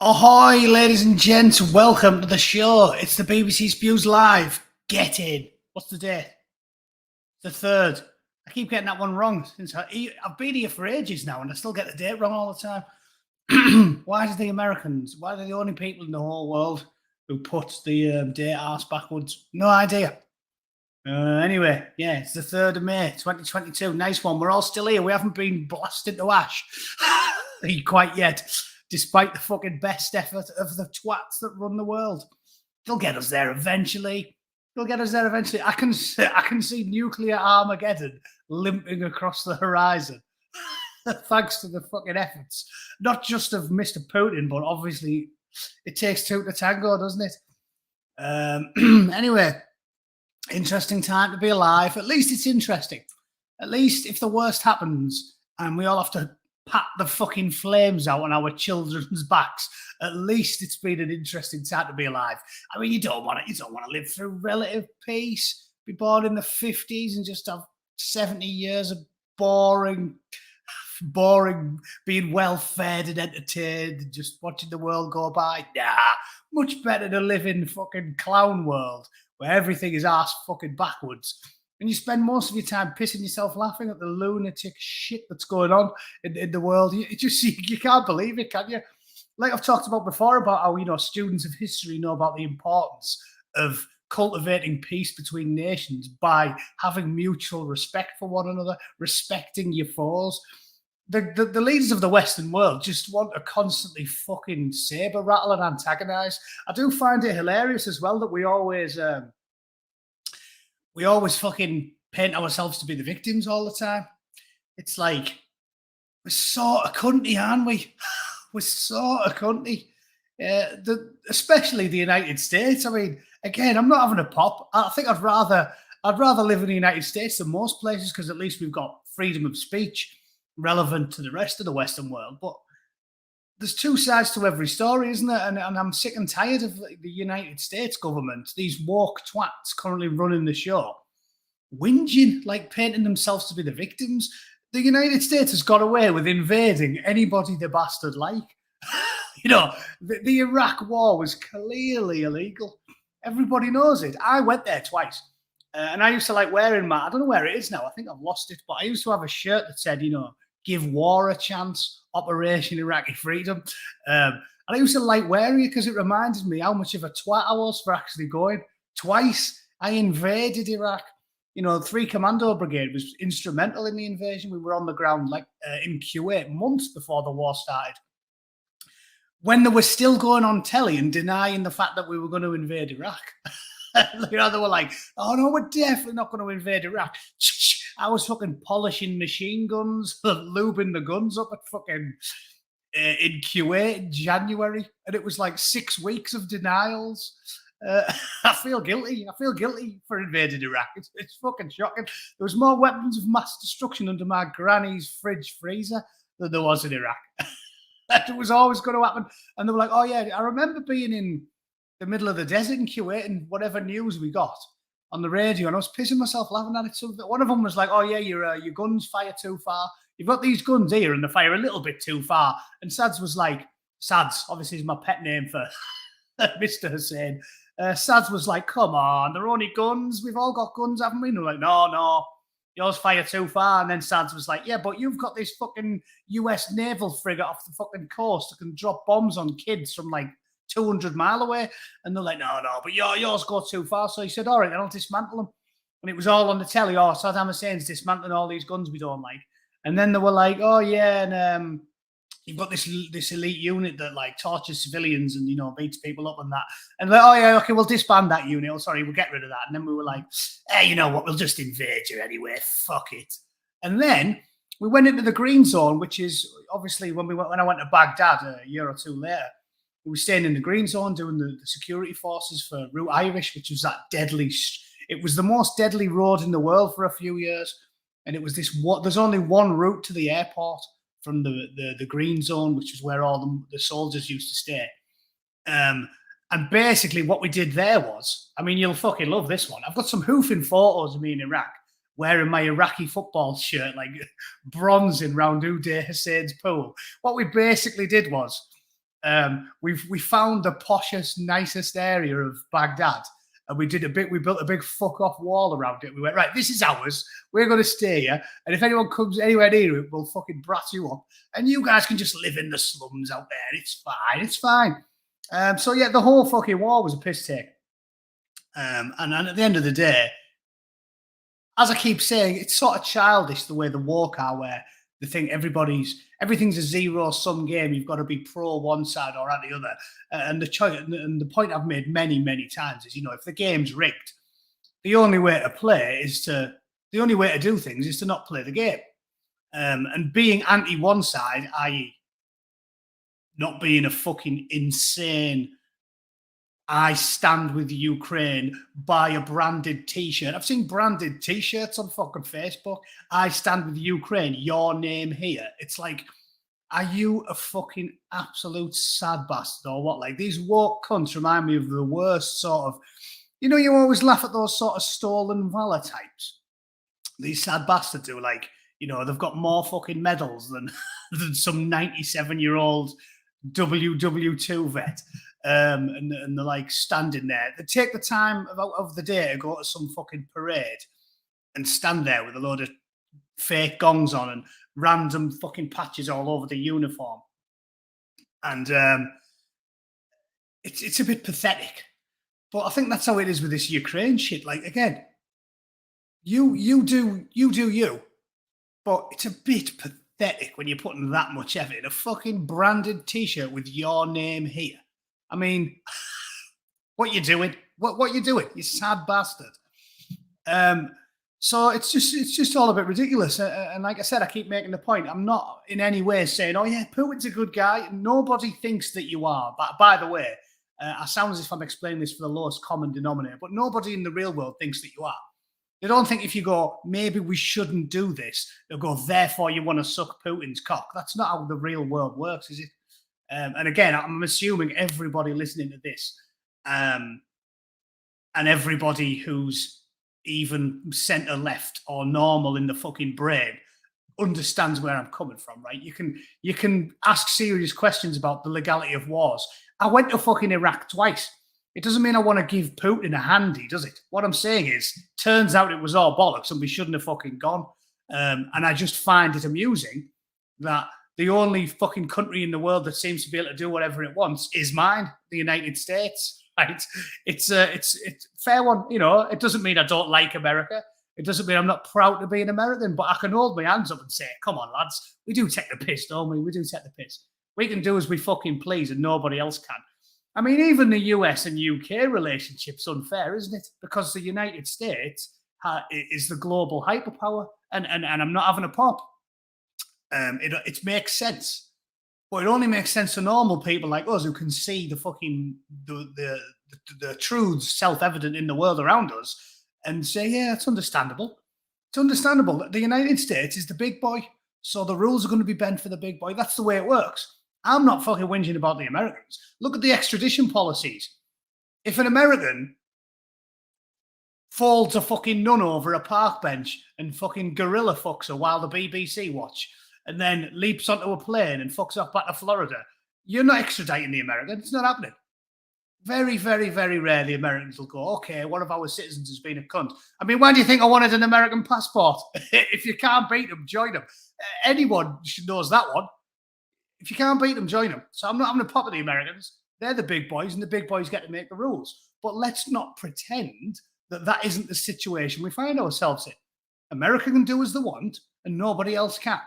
Ahoy, ladies and gents, welcome to the show. It's the BBC Spews Live. Get in. What's the date? The 3rd. I keep getting that one wrong since I've been here for ages now and I still get the date wrong all the time. Why do the Americans, why are they the only people in the whole world who put the date arse backwards? No idea. Anyway, yeah, it's the 3rd of May, 2022. Nice one. We're all still here. We haven't been blasted to ash quite yet, despite the fucking best effort of the twats that run the world. They'll get us there eventually. I can see nuclear Armageddon limping across the horizon, thanks to the fucking efforts, not just of Mr. Putin, but obviously it takes two to tango, doesn't it? Anyway, interesting time to be alive. At least it's interesting. At least if the worst happens and we all have to pat the fucking flames out on our children's backs, at least it's been an interesting time to be alive. I mean, you don't want to live through relative peace, be born in the 50s and just have 70 years of boring, being well fed and entertained and just watching the world go by. Nah, much better to live in fucking clown world where everything is arse fucking backwards. And you spend most of your time pissing yourself laughing at the lunatic shit that's going on in the world. You can't believe it, can you? Like I've talked about before about how, students of history know about the importance of cultivating peace between nations by having mutual respect for one another, respecting your foes. The leaders of the Western world just want to constantly fucking saber rattle and antagonize. I do find it hilarious as well that we always fucking paint ourselves to be the victims all the time. It's like, we're sort of cunty, aren't we? We're sort of cunty. Especially the United States. I mean, again, I'm not having a pop. I think I'd rather live in the United States than most places because at least we've got freedom of speech relevant to the rest of the Western world. But there's two sides to every story, isn't there? And I'm sick and tired of the United States government, these woke twats currently running the show, whinging, like painting themselves to be the victims. The United States has got away with invading anybody the bastard like. The Iraq war was clearly illegal. Everybody knows it. I went there twice. And I used to like wearing I don't know where it is now. I think I've lost it. But I used to have a shirt that said, give war a chance, Operation Iraqi Freedom. And I used to like wearing it because it reminded me how much of a twat I was for actually going. Twice I invaded Iraq. 3 Commando Brigade was instrumental in the invasion. We were on the ground in Kuwait months before the war started, when they were still going on telly and denying the fact that we were going to invade Iraq. They were like, oh no, we're definitely not going to invade Iraq. I was fucking polishing machine guns, lubing the guns up at fucking in Kuwait in January, and it was like 6 weeks of denials. I feel guilty. For invading Iraq. It's fucking shocking. There was more weapons of mass destruction under my granny's fridge freezer than there was in Iraq. That was always going to happen. And they were like, oh yeah, I remember being in the middle of the desert in Kuwait and whatever news we got on the radio, and I was pissing myself laughing at it. So one of them was like, oh yeah, your guns fire too far. You've got these guns here and they fire a little bit too far. And Sads was like, Sads, obviously is my pet name for Mr. Hussein. Sads was like, come on, they're only guns. We've all got guns, haven't we? And they're like, no, yours fire too far. And then Sads was like, yeah, but you've got this fucking US naval frigate off the fucking coast that can drop bombs on kids from like 200 mile away. And they're like, no, but yours go too far. So he said, all right, then I'll dismantle them. And it was all on the telly. Oh, Saddam Hussein's dismantling all these guns we don't like. And then they were like, oh yeah, and you've got this elite unit that like tortures civilians and beats people up and that. And like, oh yeah, okay, we'll disband that unit. Oh, sorry, we'll get rid of that. And then we were like, hey, you know what? We'll just invade you anyway. Fuck it. And then we went into the green zone, which is obviously when I went to Baghdad a year or two later. We were staying in the green zone doing the security forces for Route Irish, which was that deadly. It was the most deadly road in the world for a few years, and it was there's only one route to the airport from the green zone, which is where all the soldiers used to stay. And basically what we did there was, I mean, you'll fucking love this one. I've got some hoofing photos of me in Iraq wearing my Iraqi football shirt, like bronzing round Uday Hussein's pool. What we basically did was, We found the poshest, nicest area of Baghdad, and we built a big fuck off wall around it. We went, right, this is ours. We're going to stay here, and if anyone comes anywhere near it, we'll fucking brat you up, and you guys can just live in the slums out there. It's fine. It's fine. So yeah, the whole fucking war was a piss take. And at the end of the day, as I keep saying, it's sort of childish the way the woke are, where they think everything's a zero-sum game. You've got to be pro one side or at the other. And the point I've made many, many times is, if the game's rigged, the only way to do things is to not play the game. And being anti one side, i.e., not being a fucking insane, I stand with Ukraine, buy a branded T-shirt. I've seen branded T-shirts on fucking Facebook. I stand with Ukraine, your name here. It's like, are you a fucking absolute sad bastard or what? Like, these woke cunts remind me of the worst sort of, you always laugh at those sort of stolen valor types. These sad bastards who, like, they've got more fucking medals than some 97-year-old WW2 vet. And they're like standing there. They take the time of the day to go to some fucking parade and stand there with a load of fake gongs on and random fucking patches all over the uniform. And it's a bit pathetic. But I think that's how it is with this Ukraine shit. Like, again, you do you, but it's a bit pathetic when you're putting that much effort in a fucking branded T-shirt with your name here. I mean, what you doing? What you doing? You sad bastard. So it's just all a bit ridiculous. And like I said, I keep making the point. I'm not in any way saying, oh yeah, Putin's a good guy. Nobody thinks that you are. But by the way, I sound as if I'm explaining this for the lowest common denominator, but nobody in the real world thinks that you are. They don't think if you go, maybe we shouldn't do this, they'll go, therefore you want to suck Putin's cock. That's not how the real world works, is it? And again, I'm assuming everybody listening to this and everybody who's even centre left or normal in the fucking brain understands where I'm coming from, right? You can ask serious questions about the legality of wars. I went to fucking Iraq twice. It doesn't mean I want to give Putin a handy, does it? What I'm saying is, turns out it was all bollocks and we shouldn't have fucking gone. And I just find it amusing that the only fucking country in the world that seems to be able to do whatever it wants is mine, the United States. Right? It's fair one. It doesn't mean I don't like America. It doesn't mean I'm not proud to be an American, but I can hold my hands up and say, come on, lads, we do take the piss, don't we? We do take the piss. We can do as we fucking please and nobody else can. I mean, even the US and UK relationship's unfair, isn't it? Because the United States is the global hyperpower, and I'm not having a pop. It makes sense, but it only makes sense to normal people like us who can see the fucking the truths self-evident in the world around us and say, yeah, it's understandable. It's understandable that the United States is the big boy, so the rules are going to be bent for the big boy. That's the way it works. I'm not fucking whinging about the Americans. Look at the extradition policies. If an American folds a fucking nun over a park bench and fucking gorilla fucks her while the BBC watch, and then leaps onto a plane and fucks off back to Florida, you're not extraditing the American. It's not happening. Very, very, very rarely Americans will go, okay, one of our citizens has been a cunt. I mean, why do you think I wanted an American passport? If you can't beat them, join them. Anyone knows that one. If you can't beat them, join them. So I'm not having a pop at the Americans. They're the big boys, and the big boys get to make the rules. But let's not pretend that isn't the situation we find ourselves in. America can do as they want, and nobody else can.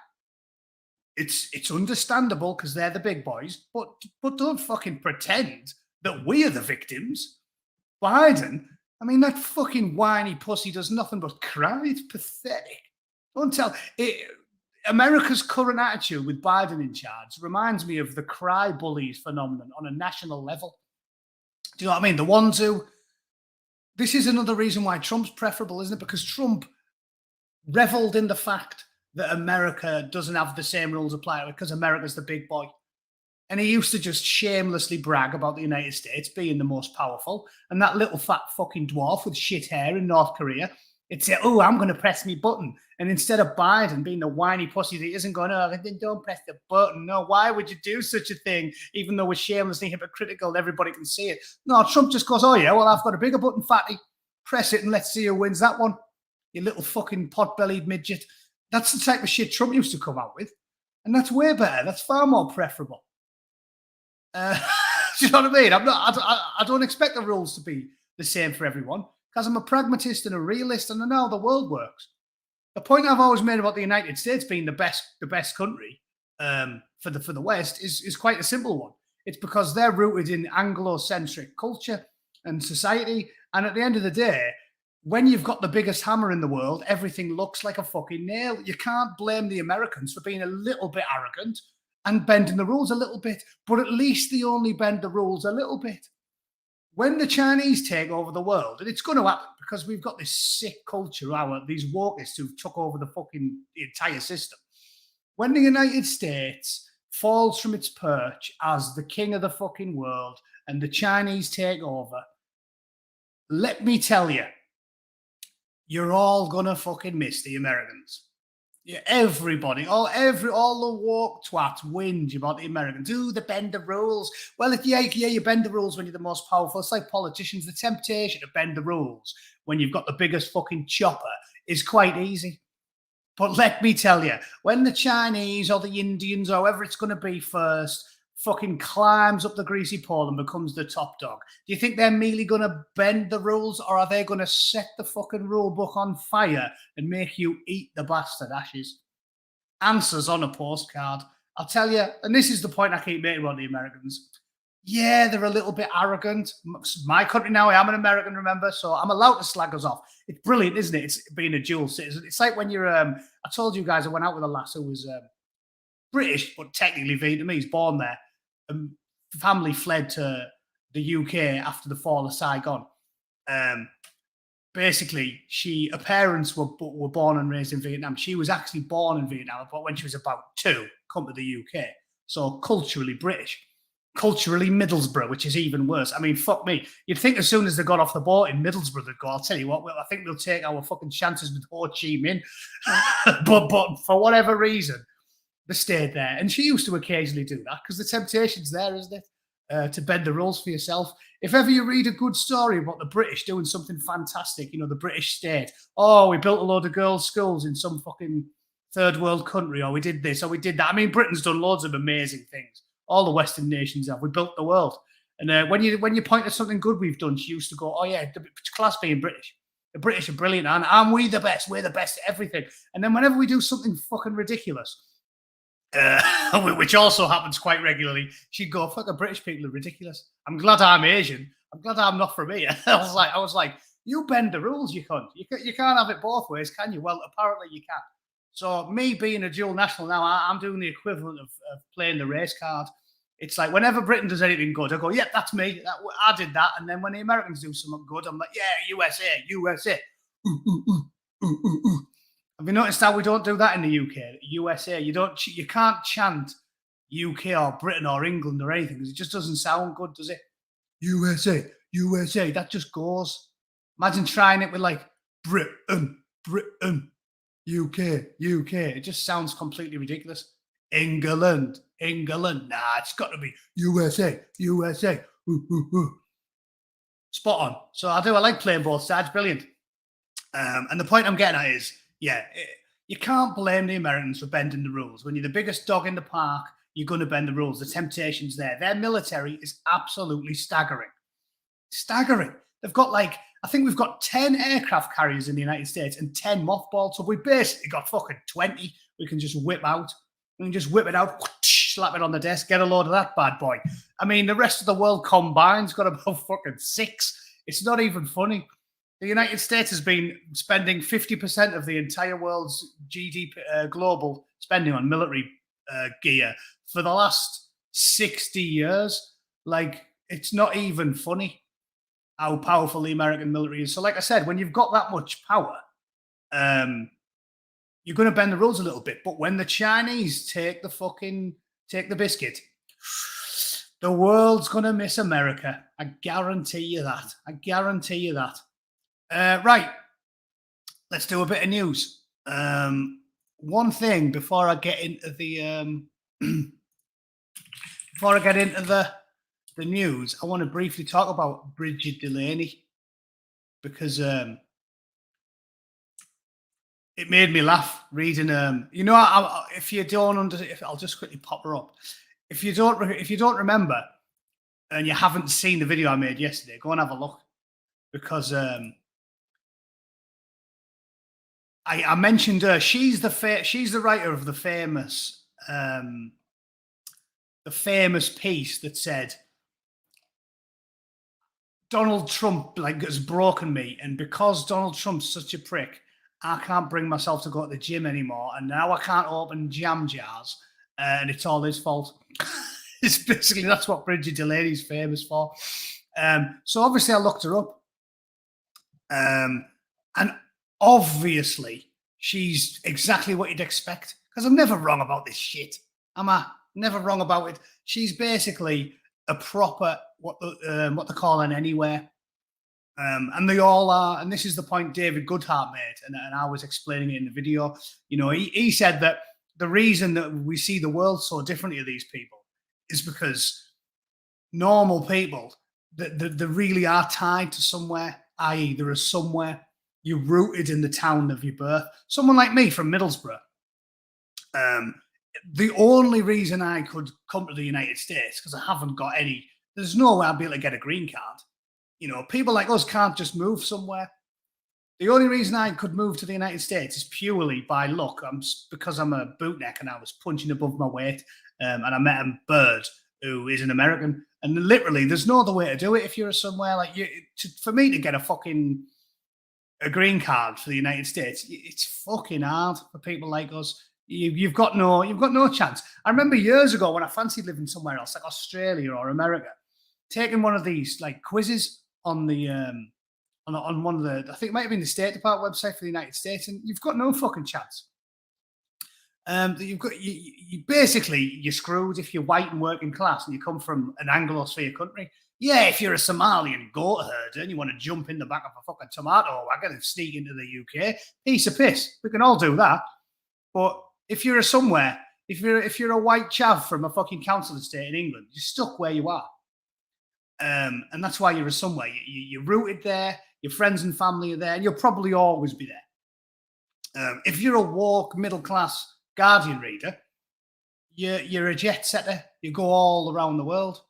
It's understandable because they're the big boys, but don't fucking pretend that we're the victims. Biden, I mean, that fucking whiny pussy does nothing but cry. It's pathetic. Don't tell it. America's current attitude with Biden in charge reminds me of the cry bullies phenomenon on a national level. Do you know what I mean? The ones who, this is another reason why Trump's preferable, isn't it? Because Trump reveled in the fact that America doesn't have the same rules apply to it because America's the big boy. And he used to just shamelessly brag about the United States being the most powerful. And that little fat fucking dwarf with shit hair in North Korea It'd say, oh, I'm going to press me button. And instead of Biden being the whiny pussy that isn't going, oh, then don't press the button. No, why would you do such a thing, even though we're shamelessly hypocritical and everybody can see it? No, Trump just goes, oh, yeah, well, I've got a bigger button, fatty. Press it and let's see who wins that one. You little fucking pot-bellied midget. That's the type of shit Trump used to come out with. And that's way better. That's far more preferable. Do you know what I mean? I don't expect the rules to be the same for everyone because I'm a pragmatist and a realist and I know how the world works. The point I've always made about the United States being the best country for the West is quite a simple one. It's because they're rooted in Anglo-centric culture and society. And at the end of the day, when you've got the biggest hammer in the world, everything looks like a fucking nail. You can't blame the Americans for being a little bit arrogant and bending the rules a little bit, but at least they only bend the rules a little bit. When the Chinese take over the world, and it's going to happen because we've got this sick culture, these wokists who've took over the entire system. When the United States falls from its perch as the king of the fucking world and the Chinese take over, let me tell you, you're all gonna fucking miss the Americans. Yeah, everybody, all the woke twats whinge about the Americans. Ooh, they bend the rules. Well, you bend the rules when you're the most powerful. It's like politicians. The temptation to bend the rules when you've got the biggest fucking chopper is quite easy. But let me tell you, when the Chinese or the Indians or whoever it's going to be first fucking climbs up the greasy pole and becomes the top dog, do you think they're merely going to bend the rules or are they going to set the fucking rule book on fire and make you eat the bastard ashes? Answers on a postcard. I'll tell you, and this is the point I keep making about the Americans. Yeah, they're a little bit arrogant. My country now, I am an American, remember? So I'm allowed to slag us off. It's brilliant, isn't it? It's being a dual citizen. It's like when you're, I told you guys I went out with a lass who was British, but technically Vietnamese, born there. Family fled to the UK after the fall of Saigon. Basically, her parents were born and raised in Vietnam. She was actually born in Vietnam, but when she was about 2, come to the UK. So culturally British. Culturally Middlesbrough, which is even worse. I mean, fuck me. You'd think as soon as they got off the boat in Middlesbrough, they'd go, I'll tell you what, I think we'll take our fucking chances with Ho Chi Minh. but for whatever reason, they stayed there. And she used to occasionally do that because the temptation's there, isn't it? To bend the rules for yourself. If ever you read a good story about the British doing something fantastic, the British state, oh, we built a load of girls' schools in some fucking third world country, or we did this, or we did that. I mean, Britain's done loads of amazing things. All the Western nations have. We built the world. And when you point at something good we've done, she used to go, oh, yeah, it's class being British. The British are brilliant, and we the best. We're the best at everything. And then whenever we do something fucking ridiculous, which also happens quite regularly, she'd go, fuck, the British people are ridiculous. I'm glad I'm Asian. I'm glad I'm not from here. I was like, you bend the rules, you cunt. You can't have it both ways, can you? Well, apparently you can. So me being a dual national now, I'm doing the equivalent of playing the race card. It's like whenever Britain does anything good, I go, yeah, that's me. I did that. And then when the Americans do something good, I'm like, yeah, USA, USA. Have you noticed how we don't do that in the UK? USA, you can't chant UK or Britain or England or anything because it just doesn't sound good, does it? USA, USA, that just goes. Imagine trying it with like Britain, UK. It just sounds completely ridiculous. England. Nah, it's got to be USA. Spot on. So I like playing both sides. Brilliant. And the point I'm getting at is, you can't blame the Americans for bending the rules. When you're the biggest dog in the park, you're going to bend the rules. The temptation's there. Their military is absolutely staggering. They've got I think we've got 10 aircraft carriers in the United States and 10 mothballs. So we basically got fucking 20 we can just whip out. We can just whip it out, slap it on the desk, get a load of that bad boy. I mean, the rest of the world combined's got about fucking 6. It's not even funny. The United States has been spending 50% of the entire world's GDP, global spending on military gear for the last 60 years. It's not even funny how powerful the American military is. So like I said, when you've got that much power, you're going to bend the rules a little bit. But when the Chinese take the biscuit, the world's going to miss America. I guarantee you that. Right. let's do a bit of news. One thing before I get into the the news, I want to briefly talk about Bridget Delaney because it made me laugh reading. You know, if you don't I'll just quickly pop her up. If you don't remember and you haven't seen the video I made yesterday, go and have a look because I mentioned her. She's the writer of the famous piece that said Donald Trump has broken me, and because Donald Trump's such a prick, I can't bring myself to go to the gym anymore, and now I can't open jam jars, and it's all his fault. It's basically that's what Bridget Delaney's famous for. So obviously I looked her up, and obviously she's exactly what you'd expect because I'm never wrong about this shit. Am I? Never wrong about it. She's basically a proper what they call an anywhere. And they all are, and this is the point David Goodhart made, and I was explaining it in the video. You know, he said that the reason that we see the world so differently to these people is because normal people, they really are tied to somewhere, i.e. there is somewhere you're rooted in the town of your birth. Someone like me from Middlesbrough, the only reason I could come to the United States, because I haven't got any, there's no way I'll be able to get a green card. You know, people like us can't just move somewhere. The only reason I could move to the United States is purely by luck. Because I'm a bootneck and I was punching above my weight, and I met a bird who is an American. And literally, there's no other way to do it if you're somewhere for me to get a green card for the United States, it's fucking hard for people like us. You've got no chance. I remember years ago when I fancied living somewhere else, like Australia or America, taking one of these quizzes on the on one of the, I think it might have been the State Department website for the United States, and you've got no fucking chance. You're screwed if you're white and working class and you come from an Anglosphere country. Yeah, if you're a Somalian goat herder and you want to jump in the back of a fucking tomato wagon and sneak into the UK, piece of piss. We can all do that. But if you're if you're a white chav from a fucking council estate in England, you're stuck where you are. And that's why you're a somewhere. You're rooted there, your friends and family are there, and you'll probably always be there. If you're a woke, middle-class Guardian reader, you're a jet setter. You go all around the world.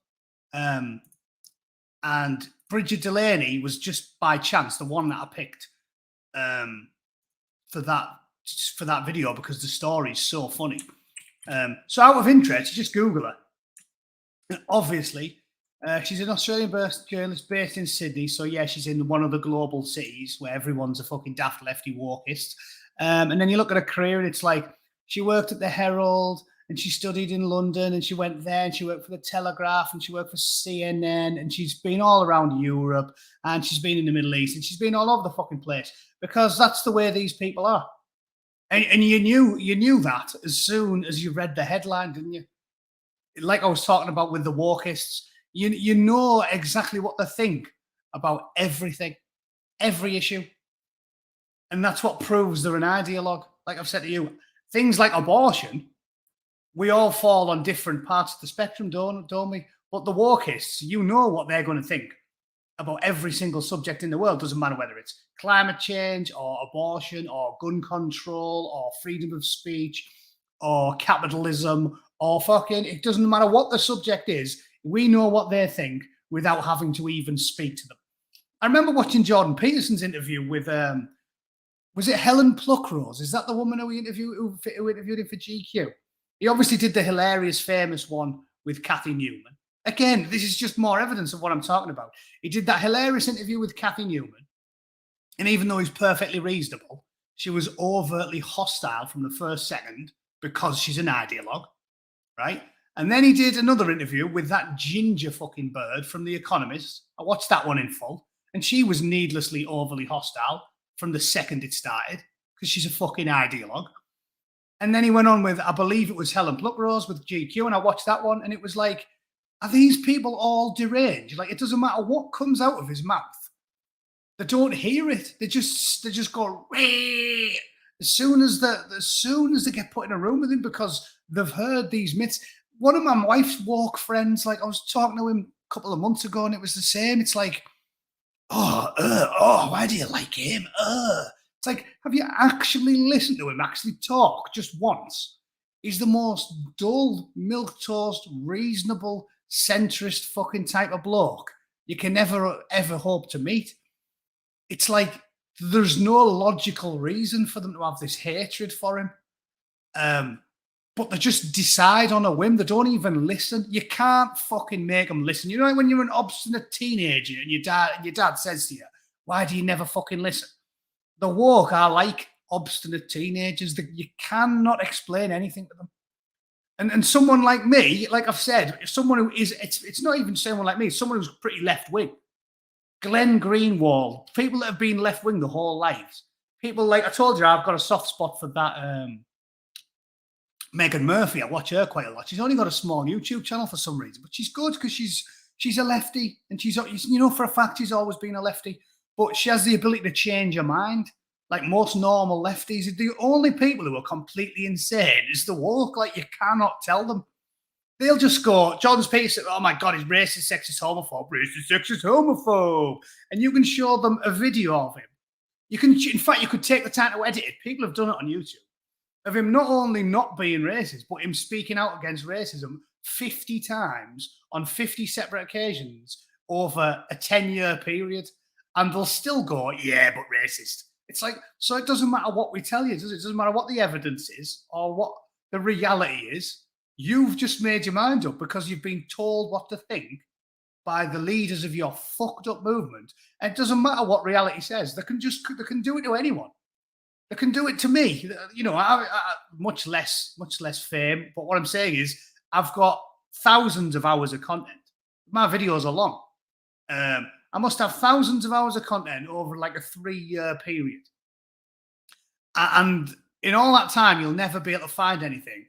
And Bridget Delaney was just by chance the one that I picked for that video because the story is so funny. So out of interest, just Google her. And obviously, she's an Australian-based journalist based in Sydney. So yeah, she's in one of the global cities where everyone's a fucking daft lefty walkist. And then you look at her career and it's like she worked at the Herald and she studied in London and she went there and she worked for the Telegraph and she worked for CNN and she's been all around Europe and she's been in the Middle East and she's been all over the fucking place because that's the way these people are. And you knew that as soon as you read the headline, didn't you? Like I was talking about with the walkists, you know exactly what they think about everything, every issue. And that's what proves they're an ideologue. Like I've said to you, things like abortion, we all fall on different parts of the spectrum, don't we? But the walkists, you know what they're going to think about every single subject in the world. Doesn't matter whether it's climate change or abortion or gun control or freedom of speech or capitalism or it doesn't matter what the subject is. We know what they think without having to even speak to them. I remember watching Jordan Peterson's interview with, was it Helen Pluckrose? Is that the woman who interviewed him for GQ? He obviously did the hilarious, famous one with Cathy Newman. Again, this is just more evidence of what I'm talking about. He did that hilarious interview with Cathy Newman. And even though he's perfectly reasonable, she was overtly hostile from the first second because she's an ideologue, right? And then he did another interview with that ginger fucking bird from The Economist. I watched that one in full. And she was needlessly overly hostile from the second it started because she's a fucking ideologue. And then he went on with, I believe it was Helen Pluckrose with GQ, and I watched that one, and it was like, are these people all deranged? Like, it doesn't matter what comes out of his mouth. They don't hear it. They just go Wee! As soon as they get put in a room with him, because they've heard these myths. One of my wife's walk friends, like I was talking to him a couple of months ago, and it was the same. It's like, why do you like him? It's like, have you actually listened to him actually talk just once? He's the most dull, milquetoast, reasonable, centrist fucking type of bloke you can never ever hope to meet. It's like there's no logical reason for them to have this hatred for him. But they just decide on a whim. They don't even listen. You can't fucking make them listen. You know, like when you're an obstinate teenager and your dad says to you, why do you never fucking listen? The woke are like obstinate teenagers that you cannot explain anything to them. And someone like me, like I've said, someone who is, it's not even someone like me, someone who's pretty left-wing. Glenn Greenwald, people that have been left-wing their whole lives. People like, I told you, I've got a soft spot for that Megan Murphy. I watch her quite a lot. She's only got a small YouTube channel for some reason, but she's good because she's a lefty, and she's, you know, for a fact she's always been a lefty, but she has the ability to change her mind. Like most normal lefties, the only people who are completely insane is the woke. Like, you cannot tell them. They'll just go, Jordan Peterson, oh my God, he's racist, sexist, homophobe, racist, sexist, homophobe. And you can show them a video of him. You can, in fact, you could take the time to edit it. People have done it on YouTube. Of him not only not being racist, but him speaking out against racism 50 times on 50 separate occasions over a 10-year period. And they'll still go, yeah, but racist. It's like, so it doesn't matter what we tell you, does it? It doesn't matter what the evidence is or what the reality is. You've just made your mind up because you've been told what to think by the leaders of your fucked up movement. And it doesn't matter what reality says. They can do it to anyone. They can do it to me. You know, I much less fame. But what I'm saying is, I've got thousands of hours of content. My videos are long. I must have thousands of hours of content over like a 3-year period. And in all that time, you'll never be able to find anything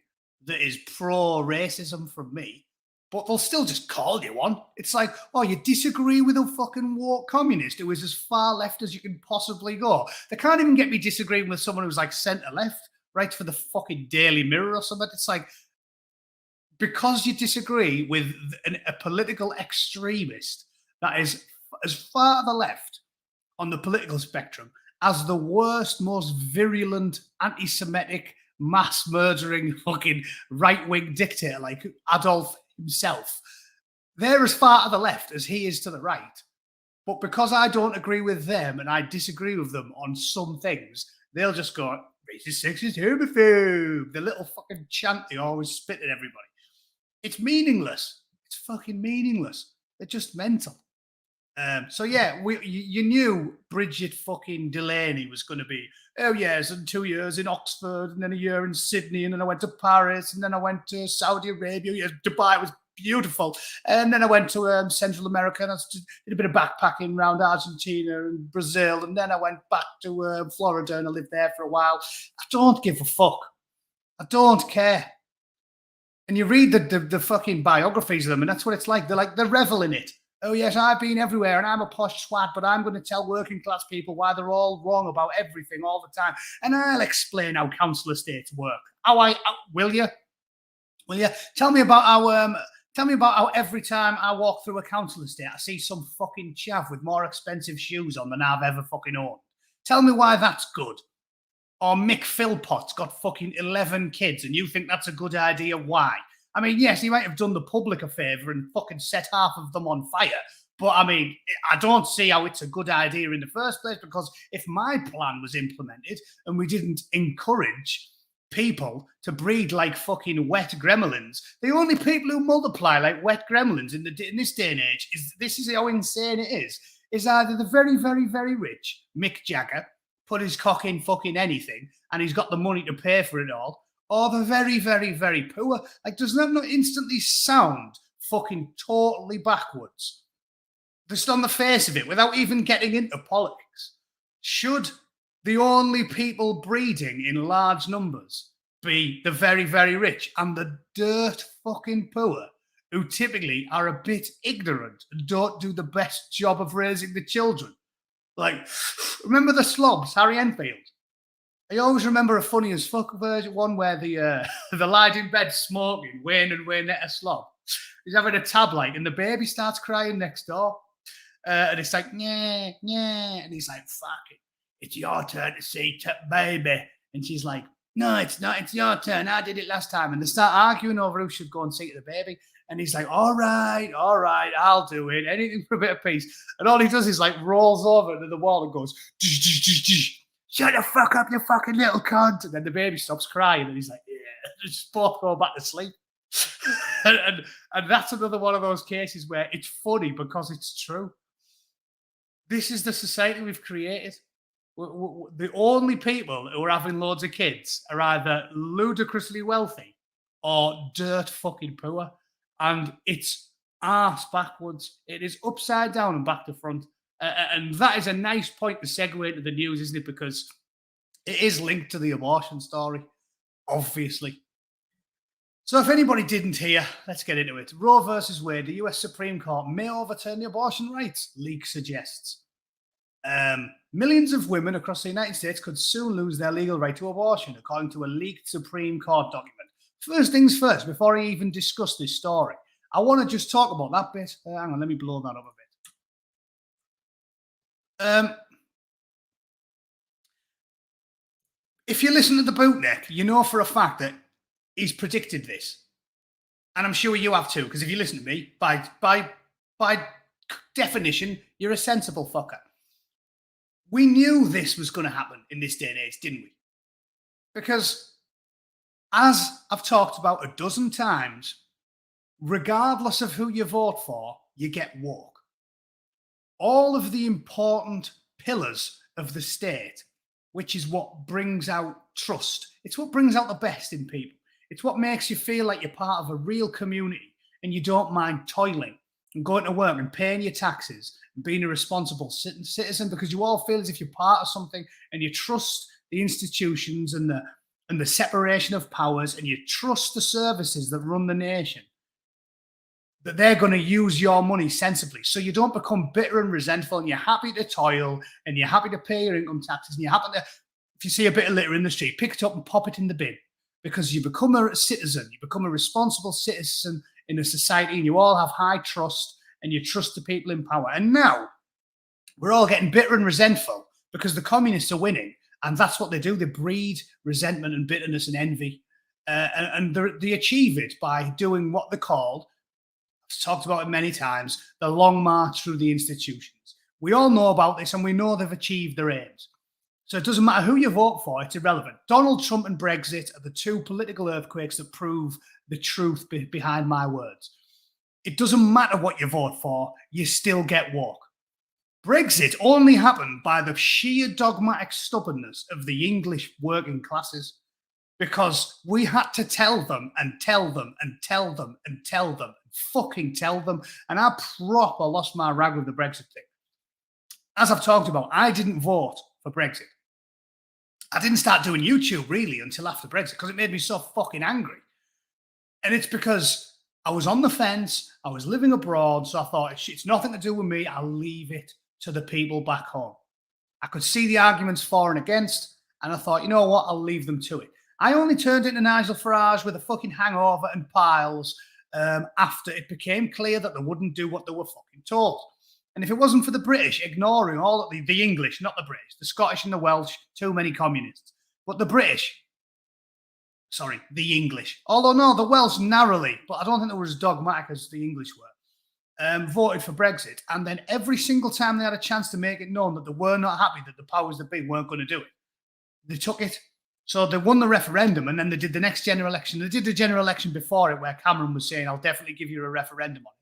that is pro-racism from me. But they'll still just call you one. It's like, oh, you disagree with a fucking woke communist who is as far left as you can possibly go. They can't even get me disagreeing with someone who's like centre left, writes for the fucking Daily Mirror or something. It's like, because you disagree with a political extremist that is as far to the left on the political spectrum as the worst, most virulent, anti-Semitic, mass-murdering fucking right-wing dictator like Adolf himself. They're as far to the left as he is to the right. But because I don't agree with them and I disagree with them on some things, they'll just go, racist, sexist, homophobe. The little fucking chant they always spit at everybody. It's meaningless. It's fucking meaningless. They're just mental. So yeah, you knew Bridget fucking Delaney was going to be, oh yes, and 2 years in Oxford, and then a year in Sydney, and then I went to Paris, and then I went to Saudi Arabia. Yes, Dubai was beautiful, and then I went to Central America, and I did a bit of backpacking around Argentina and Brazil, and then I went back to Florida, and I lived there for a while. I don't give a fuck. I don't care. And you read the fucking biographies of them, and that's what it's like. They revel in it. Oh, yes, I've been everywhere and I'm a posh swat, but I'm going to tell working class people why they're all wrong about everything all the time. And I'll explain how council estates work. Will you? Will you? Tell me about how every time I walk through a council estate, I see some fucking chav with more expensive shoes on than I've ever fucking owned. Tell me why that's good. Or Mick Philpott's got fucking 11 kids and you think that's a good idea. Why? I mean, yes, he might have done the public a favour and fucking set half of them on fire. But, I mean, I don't see how it's a good idea in the first place, because if my plan was implemented and we didn't encourage people to breed like fucking wet gremlins, the only people who multiply like wet gremlins in this day and age, this is how insane it is either the very, very, very rich Mick Jagger put his cock in fucking anything and he's got the money to pay for it all, or the very, very, very poor. Like, does that not instantly sound fucking totally backwards? Just on the face of it, without even getting into politics. Should the only people breeding in large numbers be the very, very rich and the dirt fucking poor, who typically are a bit ignorant and don't do the best job of raising the children? Like, remember the slobs, Harry Enfield? I always remember a funny as fuck version one where the the lied in bed smoking, Wayne and Waynetta slob. He's having a tab light and the baby starts crying next door. And it's like, yeah, yeah. And he's like, fuck it. It's your turn to see baby. And she's like, no, it's not. It's your turn. I did it last time. And they start arguing over who should go and see the baby. And he's like, all right, I'll do it. Anything for a bit of peace. And all he does is like rolls over to the wall and goes, shut the fuck up, you fucking little cunt. And then the baby stops crying and he's like, yeah, just both go back to sleep. and that's another one of those cases where it's funny because it's true. This is the society we've created. The only people who are having loads of kids are either ludicrously wealthy or dirt fucking poor. And it's arse backwards. It is upside down and back to front. And that is a nice point to segue into the news, isn't it? Because it is linked to the abortion story, obviously. So if anybody didn't hear, let's get into it. Roe versus Wade, the US Supreme Court may overturn the abortion rights, leak suggests. Millions of women across the United States could soon lose their legal right to abortion, according to a leaked Supreme Court document. First things first, before I even discuss this story, I want to just talk about that bit. Hang on, let me blow that up a bit. If you listen to the Bootneck, you know for a fact that he's predicted this. And I'm sure you have too, because if you listen to me, by definition, you're a sensible fucker. We knew this was going to happen in this day and age, didn't we? Because as I've talked about a dozen times, regardless of who you vote for, you get woke. All of the important pillars of the state, which is what brings out trust. It's what brings out the best in people. It's what makes you feel like you're part of a real community and you don't mind toiling and going to work and paying your taxes and being a responsible citizen, because you all feel as if you're part of something and you trust the institutions and the separation of powers, and you trust the services that run the nation, that they're going to use your money sensibly. So you don't become bitter and resentful, and you're happy to toil, and you're happy to pay your income taxes, and you're happy to, if you see a bit of litter in the street, pick it up and pop it in the bin, because you become a citizen, you become a responsible citizen in a society, and you all have high trust, and you trust the people in power. And now we're all getting bitter and resentful because the communists are winning. And that's what they do. They breed resentment and bitterness and envy. And they achieve it by doing what they're called, I've talked about it many times, the long march through the institutions. We all know about this and we know they've achieved their aims. So it doesn't matter who you vote for, it's irrelevant. Donald Trump and Brexit are the two political earthquakes that prove the truth behind my words. It doesn't matter what you vote for, you still get woke. Brexit only happened by the sheer dogmatic stubbornness of the English working classes, because we had to tell them and tell them and tell them and tell them, fucking tell them. And I proper lost my rag with the Brexit thing. As I've talked about, I didn't vote for Brexit. I didn't start doing YouTube really until after Brexit because it made me so fucking angry. And it's because I was on the fence, I was living abroad, so I thought it's nothing to do with me, I'll leave it to the people back home. I could see the arguments for and against, and I thought, you know what, I'll leave them to it. I only turned into Nigel Farage with a fucking hangover and piles after it became clear that they wouldn't do what they were fucking told. And if it wasn't for the British ignoring all of the English, not the British, the Scottish and the Welsh, too many communists, but the British, sorry, the English, although no, the Welsh narrowly, but I don't think they were as dogmatic as the English were. Voted for Brexit, and then every single time they had a chance to make it known that they were not happy that the powers that be weren't going to do it, they took it. So they won the referendum, and then they did the next general election. They did the general election before it, where Cameron was saying, I'll definitely give you a referendum on it.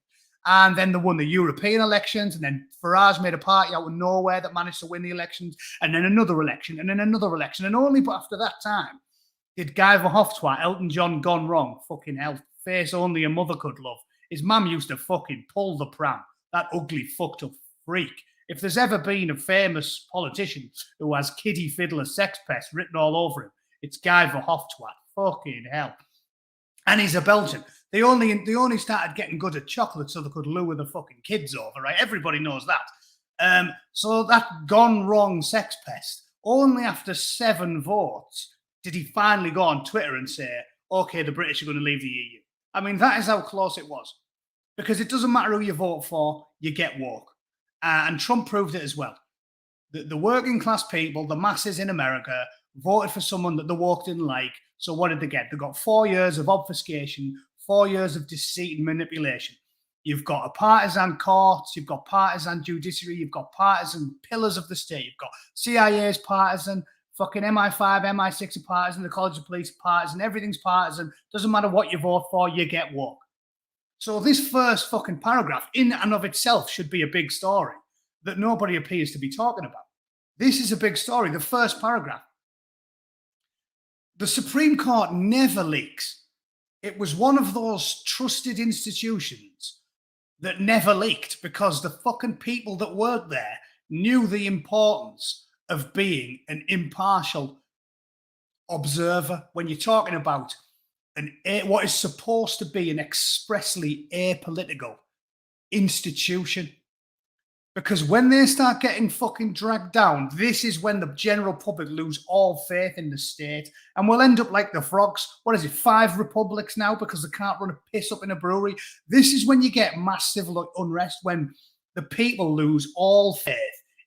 And then they won the European elections, and then Farage made a party out of nowhere that managed to win the elections, and then another election, and then another election. And only but after that time did Guy Verhofstadt, Elton John gone wrong, fucking hell, face only a mother could love. His mum used to fucking pull the pram. That ugly, fucked up freak. If there's ever been a famous politician who has kiddie fiddler sex pest written all over him, it's Guy Verhofstadt. Fucking hell. And he's a Belgian. They only started getting good at chocolate so they could lure the fucking kids over, right? Everybody knows that. So that gone wrong sex pest, only after 7 votes did he finally go on Twitter and say, okay, the British are going to leave the EU. I mean, that is how close it was. Because it doesn't matter who you vote for, you get woke. And Trump proved it as well. The working class people, the masses in America, voted for someone that the woke didn't like. So what did they get? They got 4 years of obfuscation, 4 years of deceit and manipulation. You've got a partisan courts, you've got partisan judiciary, you've got partisan pillars of the state, you've got CIA's partisan, fucking MI5, MI6 are partisan, the College of Police partisan, everything's partisan. Doesn't matter what you vote for, you get woke. So this first fucking paragraph in and of itself should be a big story that nobody appears to be talking about. This is a big story, the first paragraph. The Supreme Court never leaks. It was one of those trusted institutions that never leaked because the fucking people that worked there knew the importance of being an impartial observer when you're talking about what is supposed to be an expressly apolitical institution. Because when they start getting fucking dragged down, this is when the general public lose all faith in the state. And we'll end up like the frogs. What is it, 5 republics now because they can't run a piss up in a brewery? This is when you get mass civil unrest, when the people lose all faith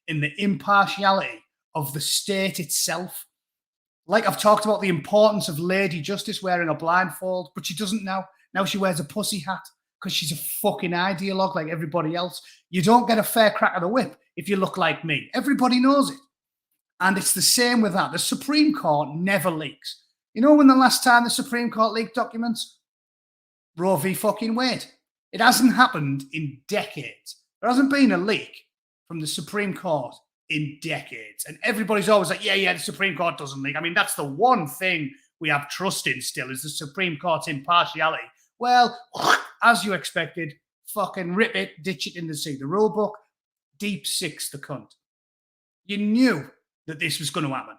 in the impartiality of the state itself. Like I've talked about the importance of Lady Justice wearing a blindfold, but she doesn't now. Now she wears a pussy hat because she's a fucking ideologue like everybody else. You don't get a fair crack of the whip if you look like me. Everybody knows it. And it's the same with that. The Supreme Court never leaks. You know when the last time the Supreme Court leaked documents? Roe v. fucking Wade. It hasn't happened in decades. There hasn't been a leak from the Supreme Court in decades. And everybody's always like, yeah, the Supreme Court doesn't leak. I mean, that's the one thing we have trust in still is the Supreme Court's impartiality. Well, as you expected, fucking rip it, ditch it in the sea. The rule book, deep six the cunt. You knew that this was going to happen.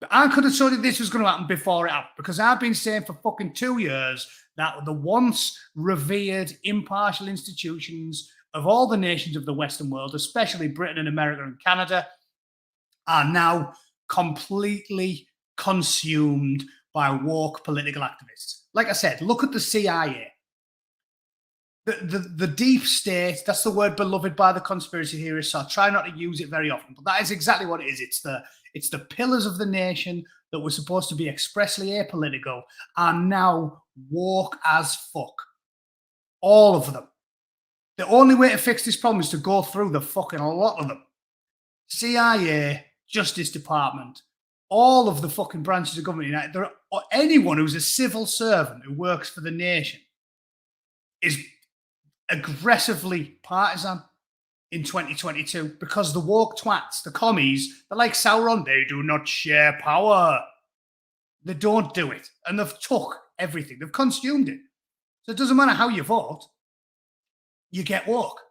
But I could have told you this was going to happen before it happened because I've been saying for fucking 2 years that the once revered impartial institutions of all the nations of the Western world, especially Britain and America and Canada, are now completely consumed by woke political activists. Like I said, look at the CIA. The deep state, that's the word beloved by the conspiracy theorists, so I try not to use it very often, but that is exactly what it is. It's the pillars of the nation that were supposed to be expressly apolitical are now woke as fuck. All of them. The only way to fix this problem is to go through the fucking lot of them. CIA, Justice Department, all of the fucking branches of government, anyone who's a civil servant who works for the nation is aggressively partisan in 2022 because the woke twats, the commies, they're like Sauron, they do not share power. They don't do it. And they've took everything. They've consumed it. So it doesn't matter how you vote, you get woke.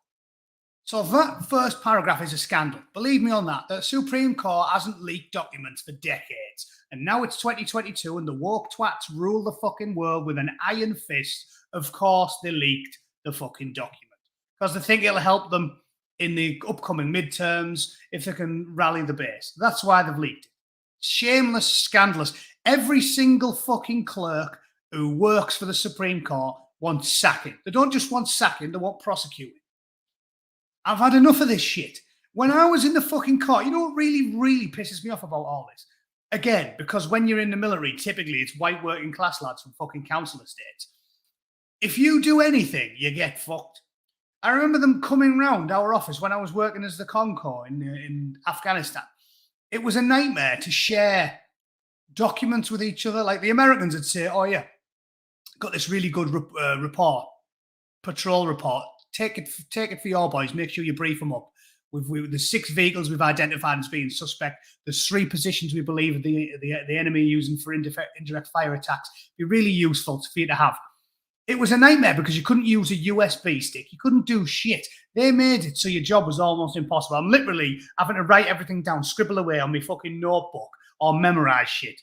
So that first paragraph is a scandal. Believe me on that. The Supreme Court hasn't leaked documents for decades. And now it's 2022 and the woke twats rule the fucking world with an iron fist. Of course, they leaked the fucking document because they think it'll help them in the upcoming midterms if they can rally the base. That's why they've leaked it. Shameless, scandalous. Every single fucking clerk who works for the Supreme Court wants sacking. They don't just want sacking, they want prosecuting. I've had enough of this shit. When I was in the fucking court, you know what really, really pisses me off about all this? Again, because when you're in the military, typically it's white working class lads from fucking council estates. If you do anything, you get fucked. I remember them coming round our office when I was working as the Concord in Afghanistan. It was a nightmare to share documents with each other. Like the Americans would say, oh yeah, got this really good report, patrol report. Take it for your boys. Make sure you brief them up. The 6 vehicles we've identified as being suspect. There's 3 positions we believe the enemy are using for indirect fire attacks. Be really useful for you to have. It was a nightmare because you couldn't use a USB stick. You couldn't do shit. They made it so your job was almost impossible. I'm literally having to write everything down, scribble away on my fucking notebook or memorize shit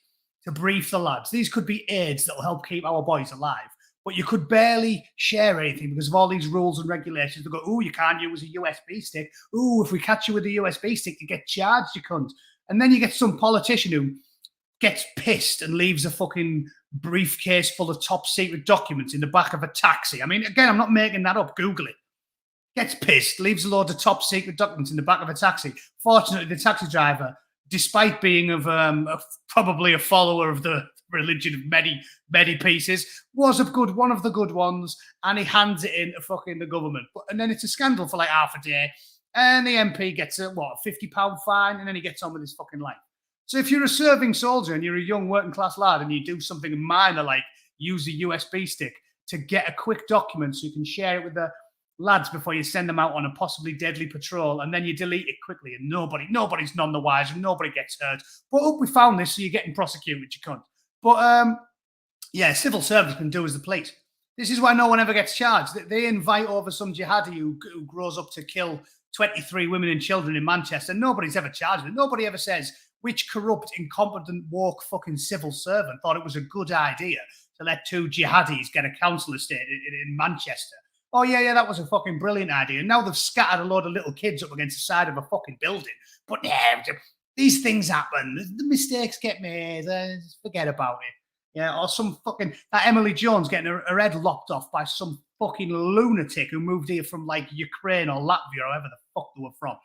to brief the lads. These could be aids that will help keep our boys alive. but you could barely share anything because of all these rules and regulations. They go, oh, you can't use a USB stick. Oh, if we catch you with a USB stick, you get charged, you cunt. And then you get some politician who gets pissed and leaves a fucking briefcase full of top secret documents in the back of a taxi. I mean, again, I'm not making that up. Google it. Gets pissed, leaves a load of top secret documents in the back of a taxi. Fortunately, the taxi driver, despite being probably a follower of the religion of many pieces, was one of the good ones, and he hands it in to fucking the government. And then it's a scandal for like half a day, and the MP gets a £50 fine, and then he gets on with his fucking life. So if you're a serving soldier and you're a young working class lad and you do something minor like use a USB stick to get a quick document so you can share it with the lads before you send them out on a possibly deadly patrol, and then you delete it quickly and nobody's none the wiser and nobody gets hurt. But we found this, so you're getting prosecuted, you cunt. But yeah, civil service can do as the police. This is why no one ever gets charged. They invite over some jihadi who grows up to kill 23 women and children in Manchester. Nobody's ever charged with it. Nobody ever says which corrupt, incompetent, woke fucking civil servant thought it was a good idea to let two jihadis get a council estate in Manchester. Oh, yeah, that was a fucking brilliant idea. And now they've scattered a load of little kids up against the side of a fucking building. But yeah, these things happen. The mistakes get made. Forget about it. Yeah, or some fucking... That Emily Jones getting her head lopped off by some fucking lunatic who moved here from, like, Ukraine or Latvia or wherever the fuck they were from.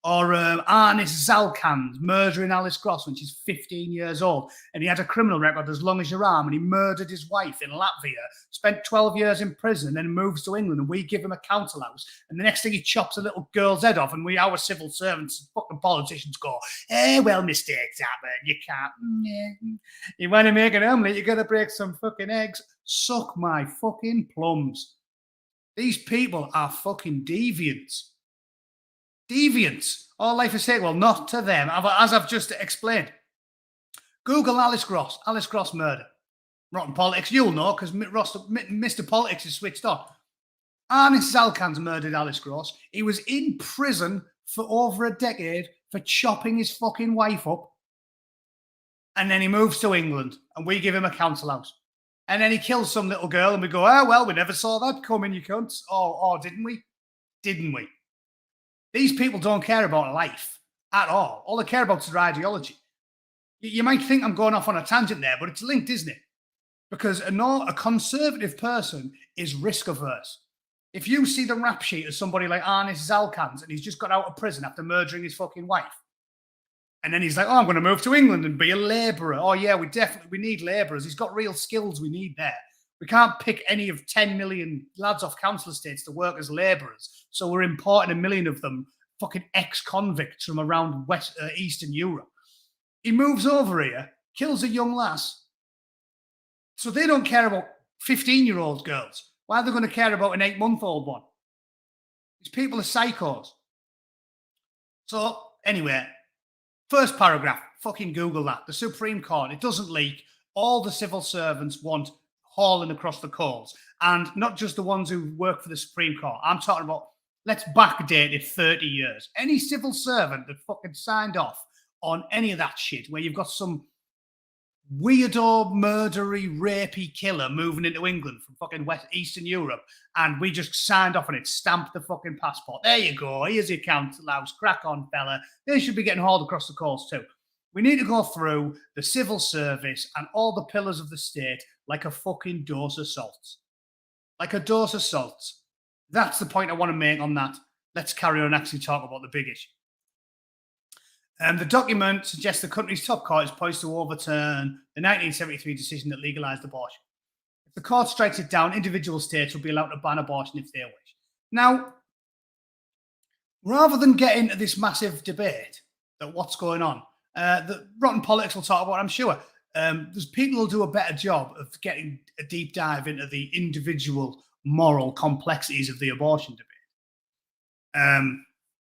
Or Arnis Zalkand murdering Alice Gross when she's 15 years old. And he had a criminal record as long as your arm. And he murdered his wife in Latvia, spent 12 years in prison, and then moves to England. And we give him a council house. And the next thing he chops a little girl's head off. And our civil servants, fucking politicians go, well, mistakes happen. You can't. You want to make an omelette, you got to break some fucking eggs. Suck my fucking plums. These people are fucking deviants. Deviants. All life is saying, well, not to them, as I've just explained. Google Alice Gross murder. Rotten politics, you'll know, because Mr. Politics is switched on. Arnis Zalkand's murdered Alice Gross. He was in prison for over a decade for chopping his fucking wife up. And then he moves to England, and we give him a council house. And then he kills some little girl, and we go, well, we never saw that coming, you cunts. Oh, didn't we? Didn't we? These people don't care about life at all. All they care about is their ideology. You might think I'm going off on a tangent there, but it's linked, isn't it? Because a conservative person is risk averse. If you see the rap sheet of somebody like Arnis Zalkand and he's just got out of prison after murdering his fucking wife, and then he's like, I'm going to move to England and be a labourer. Oh, yeah, we need labourers. He's got real skills we need there. We can't pick any of 10 million lads off council estates to work as labourers. So we're importing 1 million of them, fucking ex-convicts from around Eastern Europe. He moves over here, kills a young lass. So they don't care about 15-year-old girls. Why are they going to care about an 8-month-old one? These people are psychos. So anyway, first paragraph, fucking Google that. The Supreme Court, it doesn't leak. All the civil servants want hauling across the coals. And not just the ones who work for the Supreme Court. I'm talking about, let's backdate it 30 years. Any civil servant that fucking signed off on any of that shit, where you've got some weirdo, murdery, rapey killer moving into England from fucking Eastern Europe, and we just signed off on it, stamped the fucking passport. There you go. Here's your council house. Crack on, fella. They should be getting hauled across the coals too. We need to go through the civil service and all the pillars of the state like a fucking dose of salts. Like a dose of salts. That's the point I want to make on that. Let's carry on and actually talk about the big issue. The document suggests the country's top court is poised to overturn the 1973 decision that legalised abortion. If the court strikes it down, individual states will be allowed to ban abortion if they wish. Now, rather than get into this massive debate that what's going on, the rotten politics will talk about, I'm sure. There's people who'll do a better job of getting a deep dive into the individual moral complexities of the abortion debate.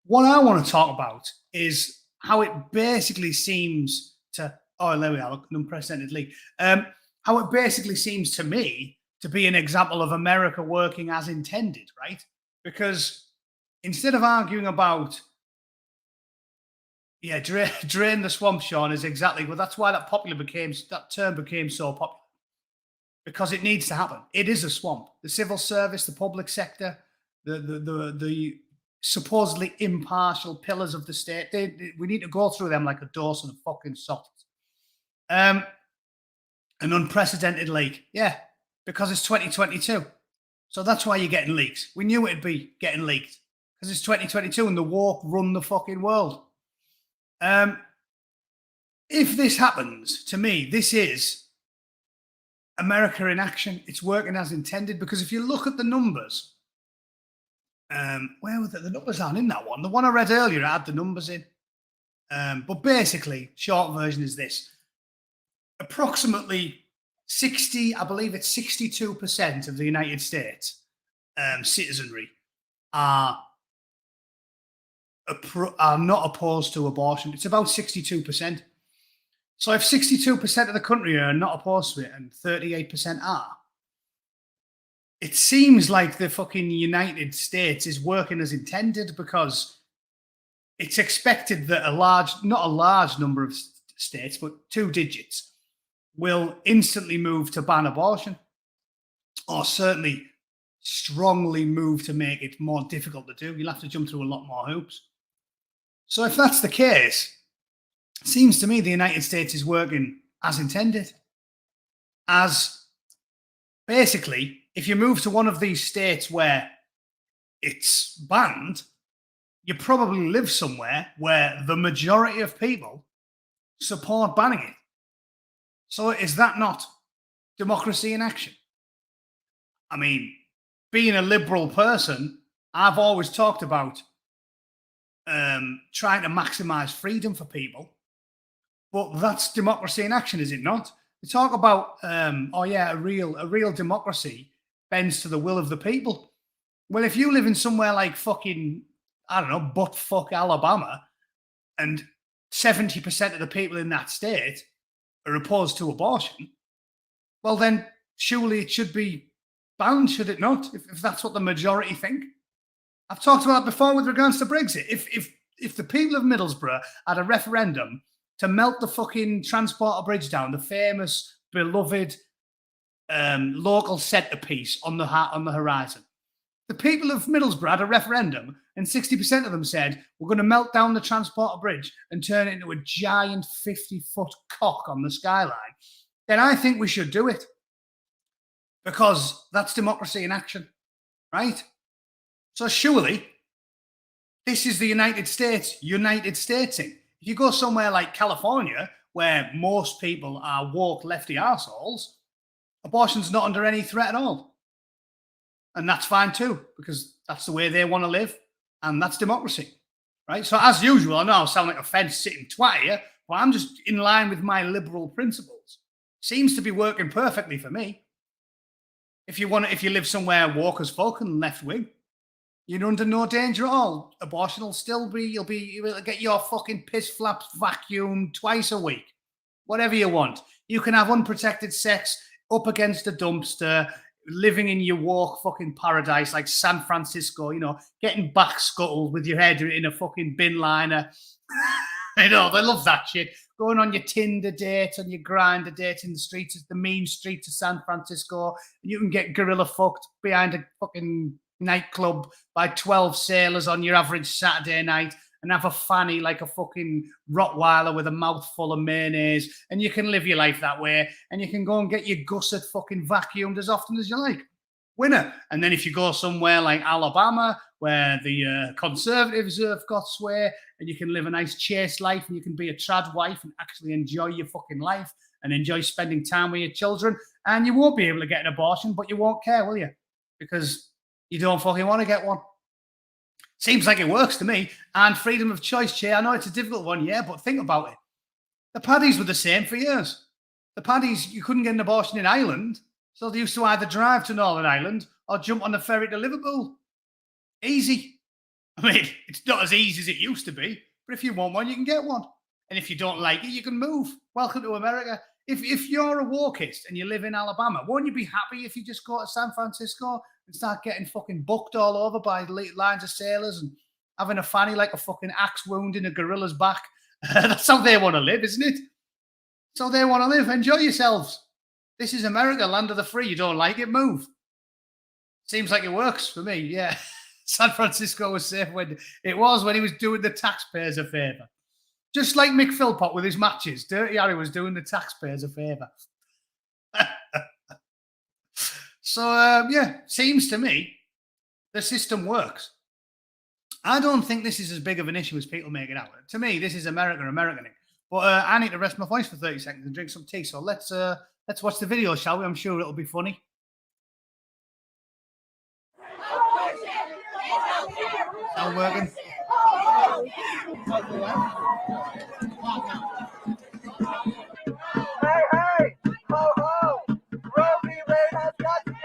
What I want to talk about is how it basically seems to, there we are, an unprecedented leak. How it basically seems to me to be an example of America working as intended, right? Because instead of arguing about, drain the swamp, Sean, is exactly, well, that's why that term became so popular. because it needs to happen. It is a swamp. The civil service, the public sector, the supposedly impartial pillars of the state, we need to go through them like a dose of the fucking salt. An unprecedented leak. Yeah, because it's 2022. So that's why you're getting leaks. We knew it'd be getting leaked because it's 2022 and the woke run the fucking world. If this happens, to me, this is America in action. It's working as intended, because if you look at the numbers, where were the numbers aren't in that one. The one I read earlier had the numbers in. But basically, short version is this. Approximately 60, I believe it's 62% of the United States citizenry are not opposed to abortion. It's about 62%. So if 62% of the country are not opposed to it and 38% are, it seems like the fucking United States is working as intended, because it's expected that not a large number of states, but 2 digits, will instantly move to ban abortion, or certainly strongly move to make it more difficult to do. You'll have to jump through a lot more hoops. So if that's the case, it seems to me the United States is working as intended. As basically, if you move to one of these states where it's banned, you probably live somewhere where the majority of people support banning it. So is that not democracy in action? I mean, being a liberal person, I've always talked about trying to maximize freedom for people. But that's democracy in action, is it not? We talk about, a real democracy bends to the will of the people. Well, if you live in somewhere like fucking, I don't know, buttfuck Alabama, and 70% of the people in that state are opposed to abortion, well, then surely it should be banned, should it not? If that's what the majority think. I've talked about that before with regards to Brexit. If the people of Middlesbrough had a referendum to melt the fucking transporter bridge down, the famous, beloved local centrepiece on the horizon, the people of Middlesbrough had a referendum, and 60% of them said, we're going to melt down the transporter bridge and turn it into a giant 50-foot cock on the skyline, then I think we should do it. Because that's democracy in action, right? So surely, this is the United States statesing. If you go somewhere like California, where most people are woke lefty arseholes, abortion's not under any threat at all. And that's fine too, because that's the way they want to live, and that's democracy, right? So as usual, I know I sound like a fence-sitting twat here, but I'm just in line with my liberal principles. Seems to be working perfectly for me. If you live somewhere woke as fuck and left-wing, you're under no danger at all. Abortion will still be, you'll get your fucking piss flaps vacuumed twice a week. Whatever you want. You can have unprotected sex up against a dumpster, living in your woke fucking paradise like San Francisco, getting back scuttled with your head in a fucking bin liner. They love that shit. Going on your Tinder dates, on your Grindr dates in the mean streets of San Francisco. You can get gorilla fucked behind a fucking nightclub by 12 sailors on your average Saturday night, and have a fanny like a fucking Rottweiler with a mouthful of mayonnaise, and you can live your life that way, and you can go and get your gusset fucking vacuumed as often as you like. Winner. And then if you go somewhere like Alabama, where the Conservatives have got sway, and you can live a nice chaste life, and you can be a trad wife and actually enjoy your fucking life and enjoy spending time with your children, and you won't be able to get an abortion, but you won't care, will you? Because you don't fucking want to get one. Seems like it works to me. And freedom of choice, Che. I know it's a difficult one, yeah, but think about it. The Paddies were the same for years. The Paddies, you couldn't get an abortion in Ireland, so they used to either drive to Northern Ireland or jump on the ferry to Liverpool. Easy. I mean, it's not as easy as it used to be, but if you want one, you can get one. And if you don't like it, you can move. Welcome to America. If you're a wokist and you live in Alabama, won't you be happy if you just go to San Francisco and start getting fucking bucked all over by lines of sailors and having a fanny like a fucking axe wound in a gorilla's back? That's how they want to live, isn't it? So they want to live. Enjoy yourselves. This is America, land of the free. You don't like it? Move. Seems like it works for me, yeah. San Francisco was safe when he was doing the taxpayers a favour. Just like Mick Philpott with his matches, Dirty Harry was doing the taxpayers a favour. So, yeah, seems to me the system works. I don't think this is as big of an issue as people make it out. To me, this is Americaning. But I need to rest my voice for 30 seconds and drink some tea. So let's watch the video, shall we? I'm sure it'll be funny. Sound working? Hey, ho, ho, Roe v. Wade has got to go.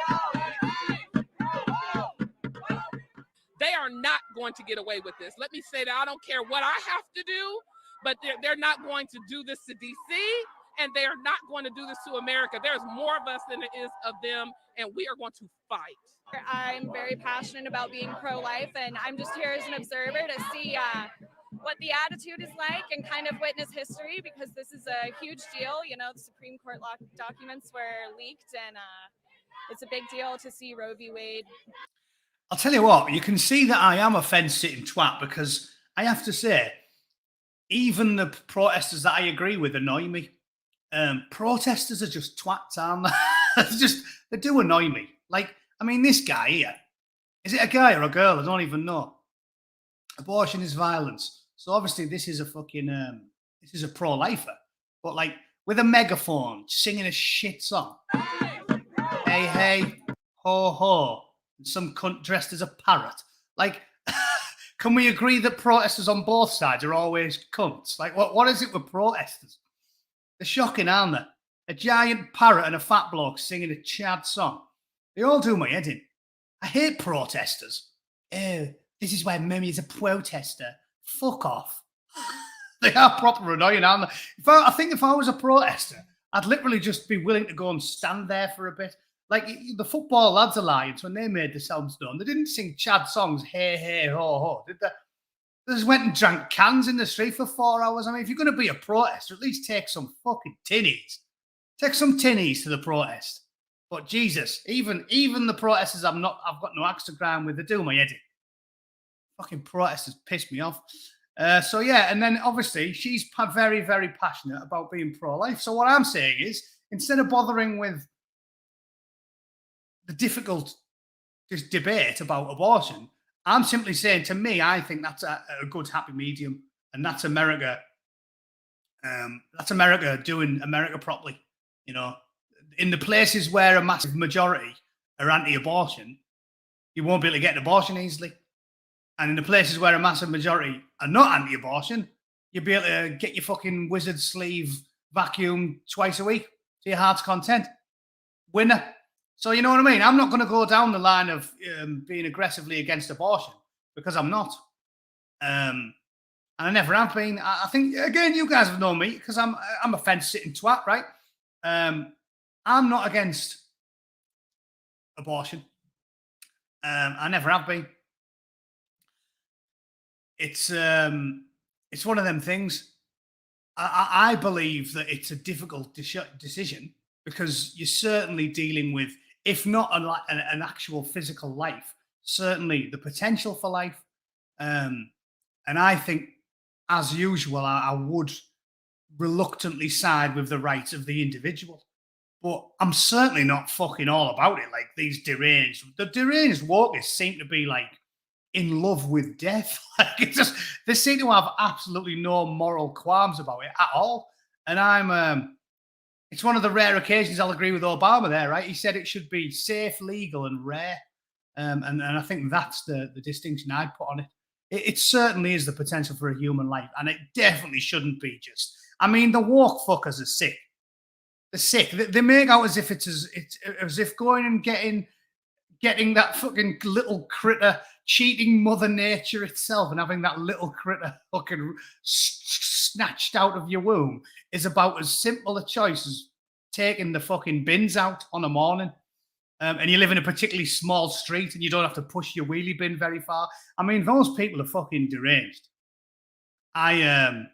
They are not going to get away with this. Let me say that I don't care what I have to do, but they're not going to do this to DC, and they are not going to do this to America. There's more of us than there is of them, and we are going to fight. I'm very passionate about being pro-life, and I'm just here as an observer to see what the attitude is like and kind of witness history, because this is a huge deal. You know, the Supreme Court documents were leaked, and it's a big deal to see Roe v. Wade. I'll tell you what, you can see that I am a fence-sitting twat, because I have to say, even the protesters that I agree with annoy me. Protesters are just twats, aren't they? They do annoy me. Like, I mean, this guy here, is it a guy or a girl? I don't even know. Abortion is violence. So obviously this is a fucking, this is a pro-lifer. But like, with a megaphone, singing a shit song. Hey, hey, ho, ho. And some cunt dressed as a parrot. Like, can we agree that protesters on both sides are always cunts? Like, what is it with protesters? They're shocking, aren't they? A giant parrot and a fat bloke singing a Chad song. They all do my head in. I hate protesters. Oh, this is why Mummy is a protester. Fuck off. They are proper annoying, aren't they? I think if I was a protester, I'd literally just be willing to go and stand there for a bit. Like the Football Lads Alliance, when they made the Soundstone, they didn't sing Chad songs, hey, hey, ho, ho, did they? They just went and drank cans in the street for 4 hours. I mean, if you're going to be a protester, at least take some fucking tinnies. Take some tinnies to the protest. But Jesus, even the protesters I've got no axe to grind with, they do my head in. Fucking protesters piss me off. So yeah, and then obviously she's very, very passionate about being pro-life. So what I'm saying is, instead of bothering with the difficult debate about abortion, I'm simply saying, to me, I think that's a good happy medium, and that's America. That's America doing America properly. You know, in the places where a massive majority are anti-abortion, you won't be able to get an abortion easily. And in the places where a massive majority are not anti-abortion, you'll be able to get your fucking wizard sleeve vacuumed twice a week to your heart's content. Winner. So you know what I mean? I'm not going to go down the line of being aggressively against abortion, because I'm not. And I never have been. I think, again, you guys have known me, because I'm a fence-sitting twat, right? I'm not against abortion. I never have been. It's one of them things. I believe that it's a difficult decision, because you're certainly dealing with, if not an actual physical life, certainly the potential for life. And I think, as usual, I would reluctantly side with the rights of the individual. But I'm certainly not fucking all about it. Like the deranged wokists seem to be like in love with death. Like they seem to have absolutely no moral qualms about it at all. And it's one of the rare occasions I'll agree with Obama there, right? He said it should be safe, legal, and rare. And I think that's the distinction I'd put on it. It certainly is the potential for a human life, and it definitely shouldn't be just. I mean, the woke fuckers are sick. They're sick. They make out as if it's as if going and getting that fucking little critter, cheating Mother Nature itself, and having that little critter fucking snatched out of your womb is about as simple a choice as taking the fucking bins out on a morning. And you live in a particularly small street and you don't have to push your wheelie bin very far. I mean, those people are fucking deranged. I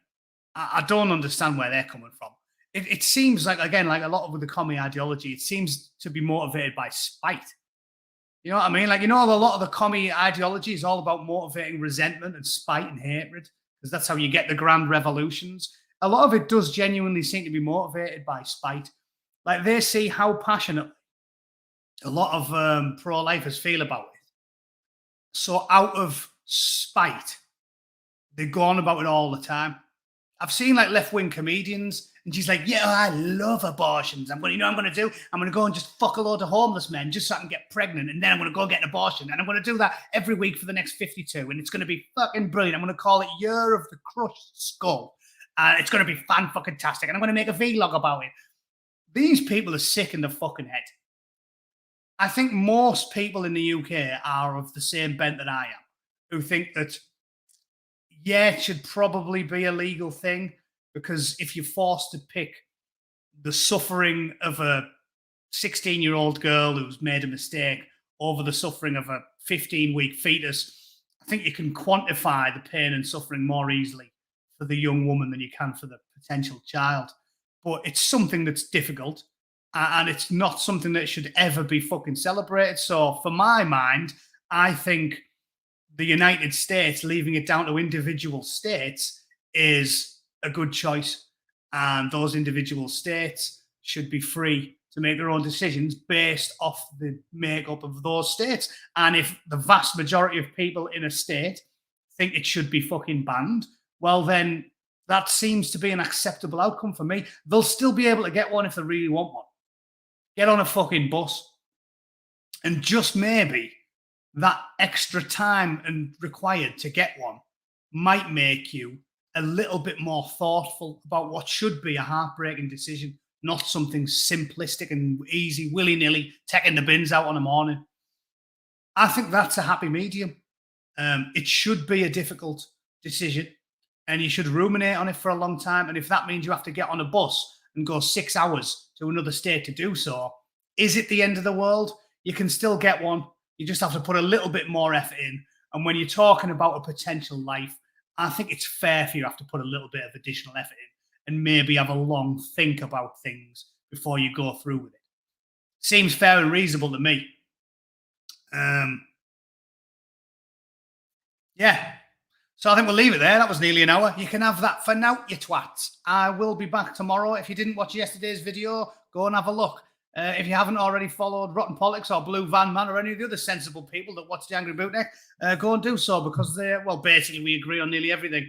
don't understand where they're coming from. it seems like, again, like a lot of the commie ideology, it seems to be motivated by spite. You know what I mean? Like, a lot of the commie ideology is all about motivating resentment and spite and hatred, because that's how you get the grand revolutions. A lot of it does genuinely seem to be motivated by spite. Like, they see how passionate a lot of pro-lifers feel about it. So out of spite, they go on about it all the time. I've seen like left-wing comedians, and she's like, yeah, I love abortions. I'm going to go and just fuck a load of homeless men just so I can get pregnant. And then I'm going to go get an abortion. And I'm going to do that every week for the next 52. And it's going to be fucking brilliant. I'm going to call it Year of the Crushed Skull. It's going to be fan-fucking-tastic. And I'm going to make a vlog about it. These people are sick in the fucking head. I think most people in the UK are of the same bent that I am, who think that, yeah, it should probably be a legal thing, because if you're forced to pick the suffering of a 16-year-old girl who's made a mistake over the suffering of a 15-week fetus, I think you can quantify the pain and suffering more easily for the young woman than you can for the potential child. But it's something that's difficult, and it's not something that should ever be fucking celebrated. So for my mind, I think the United States, leaving it down to individual states, is a good choice. And those individual states should be free to make their own decisions based off the makeup of those states. And if the vast majority of people in a state think it should be fucking banned, well, then that seems to be an acceptable outcome for me. They'll still be able to get one if they really want one. Get on a fucking bus. And just maybe that extra time and required to get one might make you a little bit more thoughtful about what should be a heartbreaking decision, not something simplistic and easy, willy-nilly, taking the bins out on a morning. I think that's a happy medium. It should be a difficult decision, and you should ruminate on it for a long time. And if that means you have to get on a bus and go 6 hours to another state to do so, is it the end of the world? You can still get one. You just have to put a little bit more effort in. And when you're talking about a potential life, I think it's fair for you to have to put a little bit of additional effort in and maybe have a long think about things before you go through with it. Seems fair and reasonable to me. Yeah. So I think we'll leave it there. That was nearly an hour. You can have that for now, you twats. I will be back tomorrow. If you didn't watch yesterday's video, go and have a look. If you haven't already followed Rotten Politics or Blue Van Man or any of the other sensible people that watch the Angry Bootneck, go and do so, because basically we agree on nearly everything.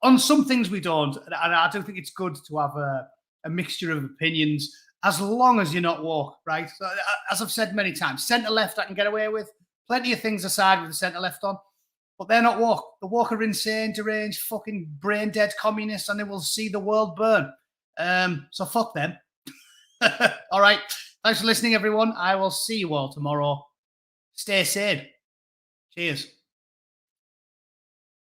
On some things we don't, and I do think it's good to have a mixture of opinions, as long as you're not woke, right? So, as I've said many times, centre-left I can get away with. Plenty of things aside with the centre-left on, but they're not woke. The woke are insane, deranged, fucking brain-dead communists, and they will see the world burn. So fuck them. All right. Thanks for listening, everyone. I will see you all tomorrow. Stay sane. Cheers.